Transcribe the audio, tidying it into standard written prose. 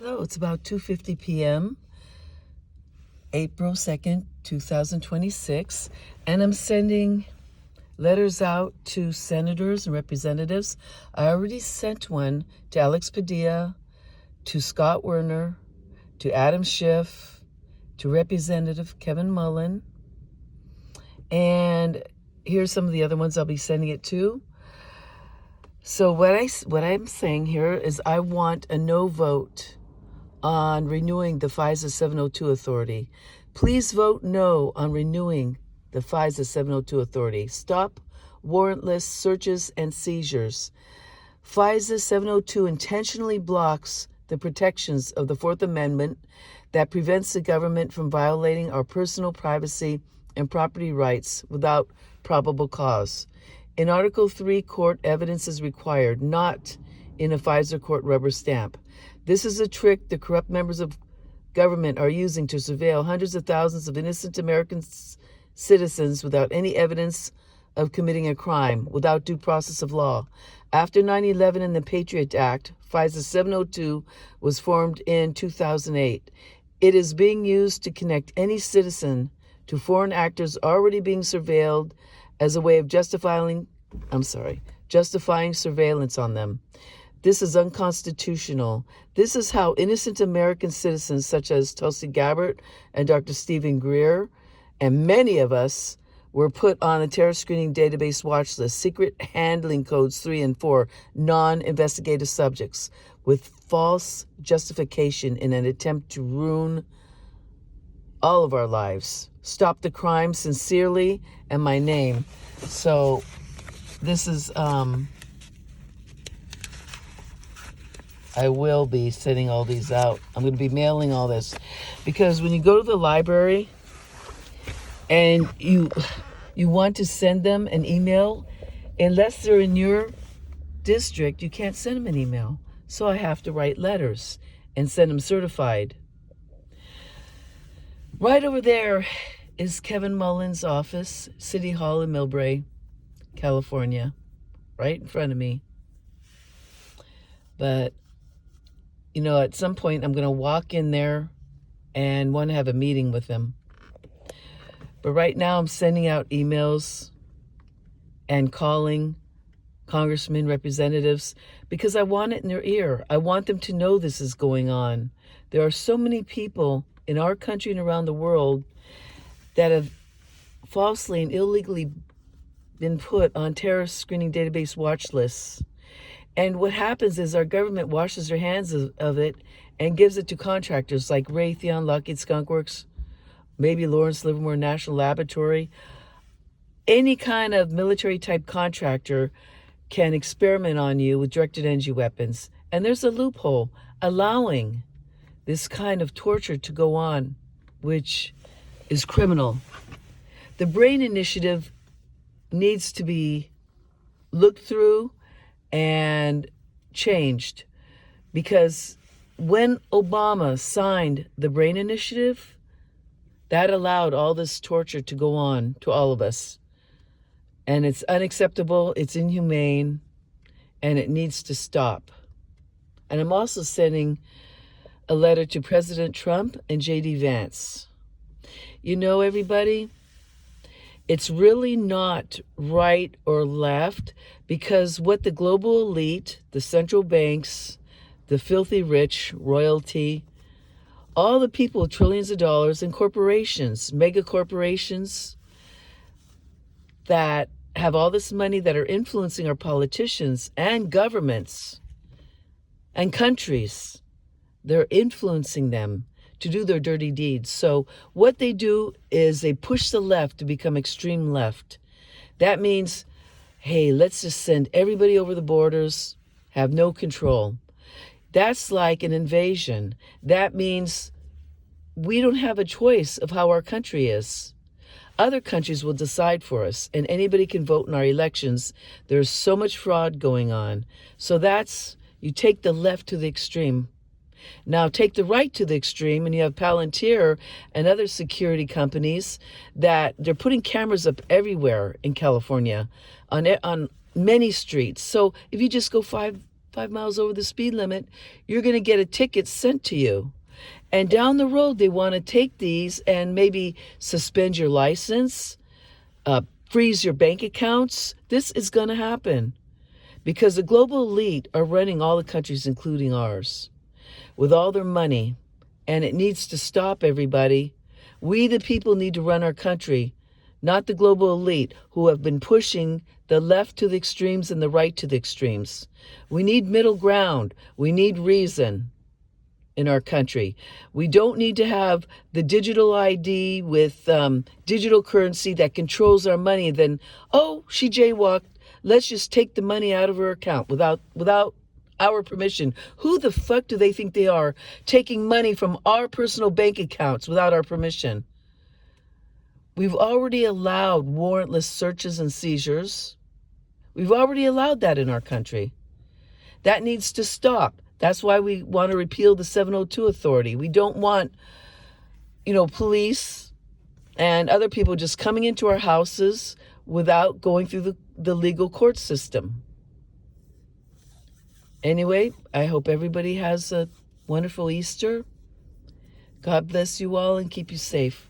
Hello, it's about 2:50 p.m., April 2nd, 2026, and I'm sending letters out to senators and representatives. I already sent one to Alex Padilla, to Scott Werner, to Adam Schiff, to Representative Kevin Mullen, and here's some of the other ones I'll be sending it to. So what I'm saying here is I want a no vote on renewing the FISA 702 authority. Please vote no on renewing the FISA 702 authority. Stop warrantless searches and seizures. FISA 702 intentionally blocks the protections of the Fourth Amendment that prevents the government from violating our personal privacy and property rights without probable cause. In Article 3, court evidence is required, not in a FISA court rubber stamp. This is a trick the corrupt members of government are using to surveil hundreds of thousands of innocent American citizens without any evidence of committing a crime, without due process of law. After 9/11 and the Patriot Act, FISA 702 was formed in 2008. It is being used to connect any citizen to foreign actors already being surveilled as a way of justifying surveillance on them. This is unconstitutional. This is how innocent American citizens such as Tulsi Gabbard and Dr. Stephen Greer and many of us were put on a terror screening database watch list, secret handling codes 3 and 4, non-investigative subjects, with false justification in an attempt to ruin all of our lives. Stop the crime sincerely and my name. So this is I will be sending all these out. I'm going to be mailing all this because when you go to the library and you want to send them an email, unless they're in your district, you can't send them an email. So I have to write letters and send them certified. Right over there is Kevin Mullen's office, City Hall in Millbrae, California, right in front of me. But at some point I'm going to walk in there and want to have a meeting with them. But right now I'm sending out emails and calling congressmen, representatives, because I want it in their ear. I want them to know this is going on. There are so many people in our country and around the world that have falsely and illegally been put on terrorist screening database watch lists. And what happens is our government washes their hands of it and gives it to contractors like Raytheon, Lockheed Skunk Works, maybe Lawrence Livermore National Laboratory. Any kind of military-type contractor can experiment on you with directed energy weapons. And there's a loophole allowing this kind of torture to go on, which is criminal. The BRAIN Initiative needs to be looked through and changed, because when Obama signed the BRAIN Initiative, that allowed all this torture to go on to all of us. And it's unacceptable, it's inhumane, and it needs to stop. And I'm also sending a letter to President Trump and J.D. Vance. Everybody, it's really not right or left, because what the global elite, the central banks, the filthy rich, royalty, all the people with trillions of dollars, and corporations, mega corporations that have all this money that are influencing our politicians and governments and countries, they're influencing them to do their dirty deeds. So what they do is they push the left to become extreme left. That means, hey, let's just send everybody over the borders, have no control. That's like an invasion. That means we don't have a choice of how our country is. Other countries will decide for us, and anybody can vote in our elections. There's so much fraud going on. So you take the left to the extreme. Now take the right to the extreme, and you have Palantir and other security companies that they're putting cameras up everywhere in California on many streets. So if you just go 5 miles over the speed limit, you're going to get a ticket sent to you. And down the road, they want to take these and maybe suspend your license, freeze your bank accounts. This is going to happen because the global elite are running all the countries, including ours, with all their money. And it needs to stop, everybody. We, the people, need to run our country, not the global elite who have been pushing the left to the extremes and the right to the extremes. We need middle ground. We need reason in our country. We don't need to have the digital ID with digital currency that controls our money. Then, oh, she jaywalked. Let's just take the money out of her account without our permission. Who the fuck do they think they are, taking money from our personal bank accounts without our permission? We've already allowed warrantless searches and seizures. We've already allowed that in our country. That needs to stop. That's why we want to repeal the 702 authority. We don't want, police and other people just coming into our houses without going through the legal court system. Anyway, I hope everybody has a wonderful Easter. God bless you all and keep you safe.